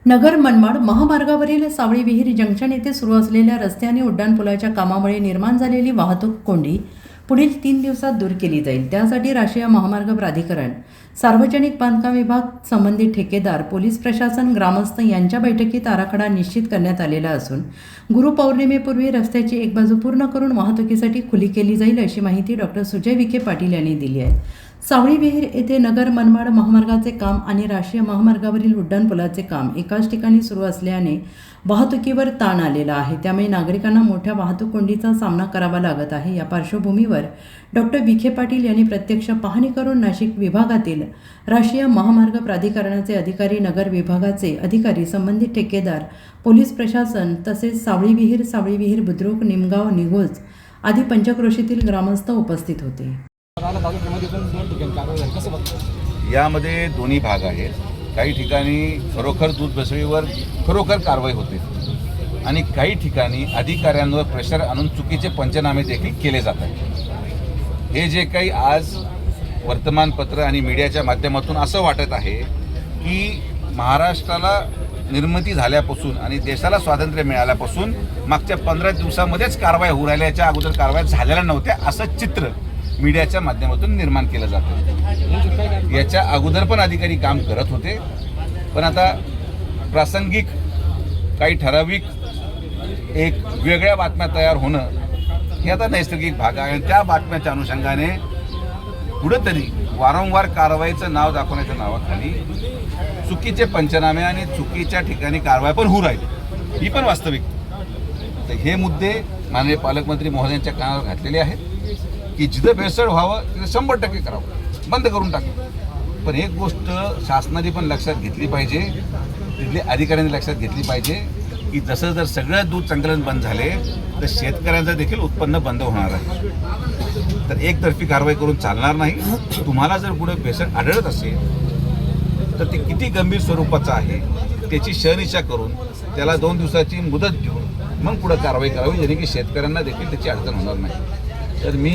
नगर मनमाड महामार्गावरील सावळी विहीर जंक्शन येथे सुरू असलेल्या रस्ते आणि उड्डाणपुलाच्या कामामुळे निर्माण झालेली वाहतूक कोंडी पुढील 3 दिवसात दूर केली जाईल। त्यासाठी राष्ट्रीय महामार्ग प्राधिकरण, सार्वजनिक बांधकाम विभाग, संबंधित ठेकेदार, पोलीस प्रशासन, ग्रामस्थ यांच्या बैठकीत आराखडा निश्चित करण्यात आलेला असून गुरुपौर्णिमेपूर्वी रस्त्याची एक बाजू पूर्ण करून वाहतुकीसाठी खुली केली जाईल, अशी माहिती डॉक्टर सुजय विखे पाटील यांनी दिली आहे। सावळी विहीर येथे नगर मनमाड महामार्गाचे काम आणि राष्ट्रीय महामार्गावरील उड्डाणपुलाचे काम एकाच ठिकाणी सुरू असल्याने वाहतुकीवर ताण आलेला आहे। त्यामुळे नागरिकांना मोठ्या वाहतूक कोंडीचा सामना करावा लागत आहे। या पार्श्वभूमीवर डॉक्टर विखे पाटील यांनी प्रत्यक्ष पाहणी करून नाशिक विभागातील राष्ट्रीय महामार्ग प्राधिकरणाचे अधिकारी, नगर विभागाचे अधिकारी, संबंधित ठेकेदार, पोलीस प्रशासन तसेच सावळी विहीर बुद्रुक, निमगाव, निघोज आदी पंचक्रोशीतील ग्रामस्थ उपस्थित होते। यामध्ये दोन्ही भाग आहेत। काही ठिकाणी खरोखर दूध बसवीवर खरोखर कारवाई होते आणि काही ठिकाणी अधिकाऱ्यांवर प्रेशर आणून चुकीचे पंचनामे देखील केले जातात। हे जे काही आज वर्तमानपत्र आणि मीडियाच्या माध्यमातून असं वाटत आहे की महाराष्ट्राला निर्मिती झाल्यापासून आणि देशाला स्वातंत्र्य मिळाल्यापासून मागच्या 15 दिवसामध्येच कारवाई होऊ राहिल्याच्या अगोदर कारवाई झालेल्या नव्हत्या असं चित्र मीडियाच्या माध्यमातून निर्माण केलं जातं। याच्या अगोदर पण अधिकारी काम करत होते, पण आता प्रासंगिक काही ठराविक एक वेगळ्या बातम्या तयार होणं हे आता नैसर्गिक भाग आहे। त्या बातम्याच्या अनुषंगाने कुठंतरी वारंवार कारवाईचं नाव दाखवण्याच्या नावाखाली चुकीचे पंचनामे आणि चुकीच्या ठिकाणी कारवाई पण होऊ राहिली, ही पण वास्तविक। तर हे मुद्दे माननीय पालकमंत्री महोदयांच्या कानावर घातलेले आहेत की जिथं भेसळ व्हावं तिथं 100% करावं, बंद करून टाकावं। पण एक गोष्ट शासनाने पण लक्षात घेतली पाहिजे, तिथल्या अधिकाऱ्यांनी लक्षात घेतली पाहिजे की जसं जर सगळं दूध संकलन बंद झाले तर शेतकऱ्यांचं देखील उत्पन्न बंद होणार आहे। तर एकतर्फी कारवाई करून चालणार नाही। तुम्हाला जर पुढे भेसळ आढळत असेल तर ते किती गंभीर स्वरूपाचं आहे त्याची शहानिशा करून त्याला 2 दिवसाची मुदत देऊन मग पुढे कारवाई करावी, जेणे की शेतकऱ्यांना देखील त्याची अडचण होणार नाही। तर मी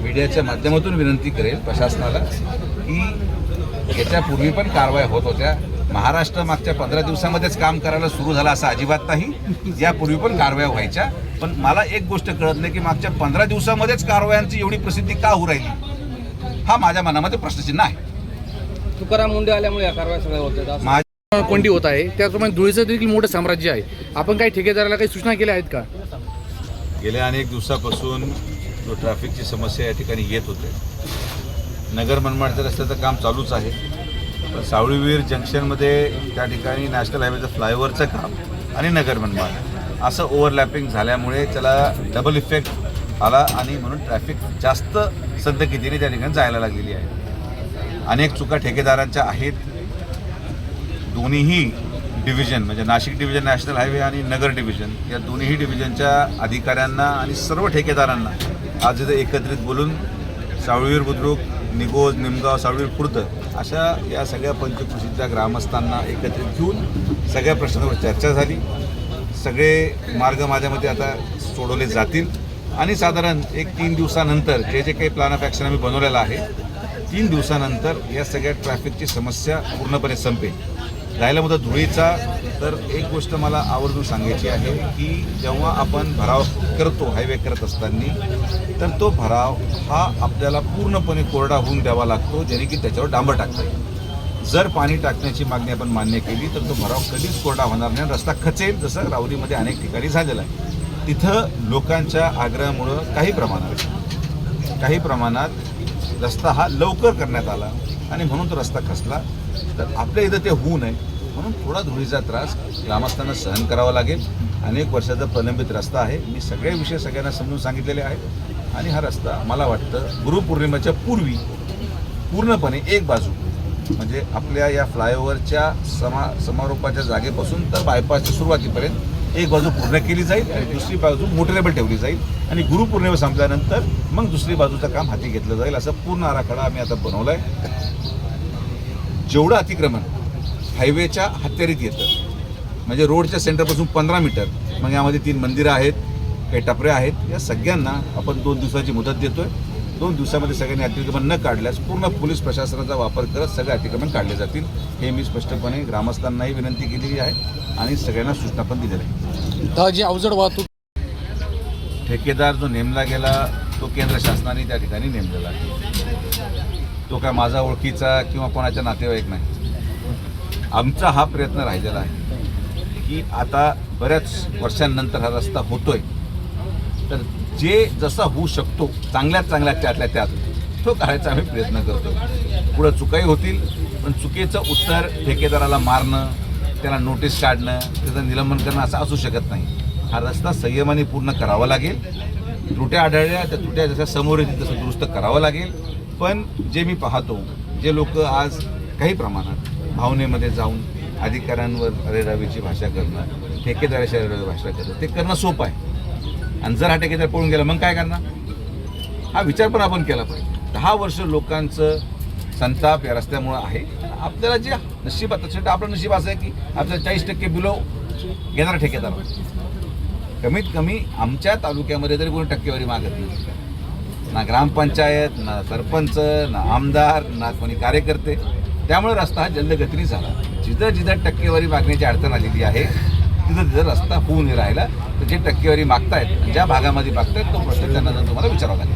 मीडियाच्या माध्यमातून विनंती करेल प्रशासनाला की याच्यापूर्वी पण कारवाई होत होत्या। महाराष्ट्र मागच्या 15 दिवसामध्येच काम करायला सुरू झाला असं अजिबात नाही, यापूर्वी पण कारवाया व्हायच्या। पण मला एक गोष्ट कळत नाही की मागच्या 15 दिवसामध्येच कारवायांची एवढी प्रसिद्धी का होऊ राहिली, हा माझ्या मनामध्ये प्रश्नचिन्ह आहे। तुकाराम मुंडे आल्यामुळे या कारवाया सगळ्या होत्या, कोंडी होत आहे। त्याचप्रमाणे धुळीचं देखील मोठं साम्राज्य आहे। आपण काही ठेकेदाराला काही सूचना केल्या आहेत का? गेल्या अनेक दिवसापासून जो ट्रॅफिकची समस्या या ठिकाणी येत होते, नगर मनमाडच्या रस्त्याचं काम चालूच आहे, पण सावळी विहीर जंक्शनमध्ये त्या ठिकाणी नॅशनल हायवेचं फ्लायओव्हरचं काम आणि नगर मनमाड असं ओव्हरलॅपिंग झाल्यामुळे त्याला डबल इफेक्ट आला आणि म्हणून ट्रॅफिक जास्त संतगतीने त्या ठिकाणी जायला लागलेली आहे। अनेक चुका ठेकेदारांच्या आहेत। दोन्हीही डिव्हिजन म्हणजे नाशिक डिव्हिजन नॅशनल हायवे आणि नगर डिव्हिजन या दोन्हीही डिव्हिजनच्या अधिकाऱ्यांना आणि सर्व ठेकेदारांना आज इथे एकत्रित बोलून सावळी बुद्रुक, निघोज, निमगाव, सावळी खुर्द अशा या सगळ्या पंचक्रोशीच्या ग्रामस्थांना एकत्रित घेऊन सगळ्या प्रश्नांवर चर्चा झाली। सगळे मार्ग माझ्या मते आता सोडवले जातील आणि साधारण एक 3 दिवसानंतर जे काही प्लॅन ऑफ ॲक्शन आम्ही बनवलेला आहे 3 दिवसानंतर या सगळ्या ट्रॅफिकची समस्या पूर्णपणे संपेल। राहिला मुद्दा धुळीचा, तर एक गोष्ट मला आवर्जून सांगायची आहे की जेव्हा आपण भराव करतो हायवे करत असताना, तर तो भराव हा आपल्याला पूर्णपणे कोरडा होऊन द्यावा लागतो, जेणे की त्याच्यावर डांबर टाकता येईल। जर पाणी टाकण्याची मागणी आपण मान्य केली तर तो भराव कधीच कोरडा होणार नाही, रस्ता खचेल, जसं राहुरीमध्ये अनेक ठिकाणी झालेलं आहे। तिथं लोकांच्या आग्रहामुळं काही प्रमाणात रस्ता हा लवकर करण्यात आला आणि म्हणून तो रस्ता खचला। तर आपल्या इथं ते होऊ नये म्हणून थोडा धुळीचा त्रास ग्रामस्थांना सहन करावा लागेल। अनेक वर्षाचा प्रलंबित रस्ता आहे, मी सगळे विषय सगळ्यांना समजून सांगितलेले आहेत आणि हा रस्ता मला वाटतं गुरुपौर्णिमेच्या पूर्वी पूर्णपणे एक बाजू म्हणजे आपल्या या फ्लायओव्हरच्या समारोपाच्या जागेपासून तर बायपासच्या सुरुवातीपर्यंत एक बाजू पूर्ण केली जाईल आणि दुसरी बाजू मोटरेबल ठेवली जाईल आणि गुरुपौर्णिमा संपल्यानंतर मग दुसरी बाजूचं काम हाती घेतलं जाईल, असं पूर्ण आराखडा आम्ही आता बनवला आहे। जेवढं अतिक्रमण हायवेच्या हत्यारीत येतं म्हणजे रोडच्या सेंटरपासून 15 मीटर, मग यामध्ये 3 मंदिरं आहेत, काही टपऱ्या आहेत, या सगळ्यांना आपण 2 दिवसाची मुदत देतोय। 2 दिवसामध्ये सगळ्यांनी अतिक्रमण न काढल्यास पूर्ण पोलीस प्रशासनाचा वापर करत सगळे अतिक्रमण काढले जातील. हे मी स्पष्टपणे ग्रामस्थांनाही विनंती केलेली आहे आणि सगळ्यांना सूचना पण दिलेल्या आहे. जी अवजड वाहतूक ठेकेदार जो नेमला गेला तो केंद्र शासनाने त्या ठिकाणी नेमलेला आहे. तो काय माझा ओळखीचा किंवा कोणाचा नातेवाईक नाही. आमचा हा प्रयत्न राहिलेला आहे की आता बऱ्याच वर्षांनंतर हा रस्ता होतोय, तर जे जसा होऊ शकतो चांगल्यात चांगल्या त्यातल्या त्यात तो करायचा आम्ही प्रयत्न करतो. पुढं चुकाही होतील, पण चुकीचं उत्तर ठेकेदाराला मारणं, त्याला नोटीस काढणं, त्याचं निलंबन करणं असं असू शकत नाही. हा रस्ता संयमाने पूर्ण करावा लागेल. त्रुट्या आढळल्या त्या त्रुट्या जसं समोर येतील तसं दुरुस्त करावं लागेल. पण जे मी पाहतो, जे लोक आज काही प्रमाणात भावनेमध्ये जाऊन अधिकाऱ्यांवर अरेरावीची भाषा करणं, ठेकेदाराच्या अरेरावी भाषा करणं, ते करणं सोपं आहे. आणि जर हा ठेकेदार पळून गेला मग काय करणार, हा विचार पण आपण केला पाहिजे. 10 वर्ष लोकांचं संताप या रस्त्यामुळं आहे. आपल्याला जे नशीब आता आपलं नशीब असं आहे की आपल्याला 40% बिलो घेणारा ठेकेदार. कमीत कमी आमच्या तालुक्यामध्ये तरी कोणी टक्केवारी मागत नाही. ना ग्रामपंचायत, ना सरपंच, ना आमदार, ना कोणी कार्यकर्ते. त्यामुळे रस्ता हा जलदगतीने झाला. जिथं जिथं टक्केवारी मागण्याची अडचण आलेली आहे तिथं तिथं रस्ता होऊन राहिला. तर जे टक्केवारी मागतायत, ज्या भागामध्ये मागतायत तो प्रश्न त्यांना तुम्हाला विचारावा लागेल.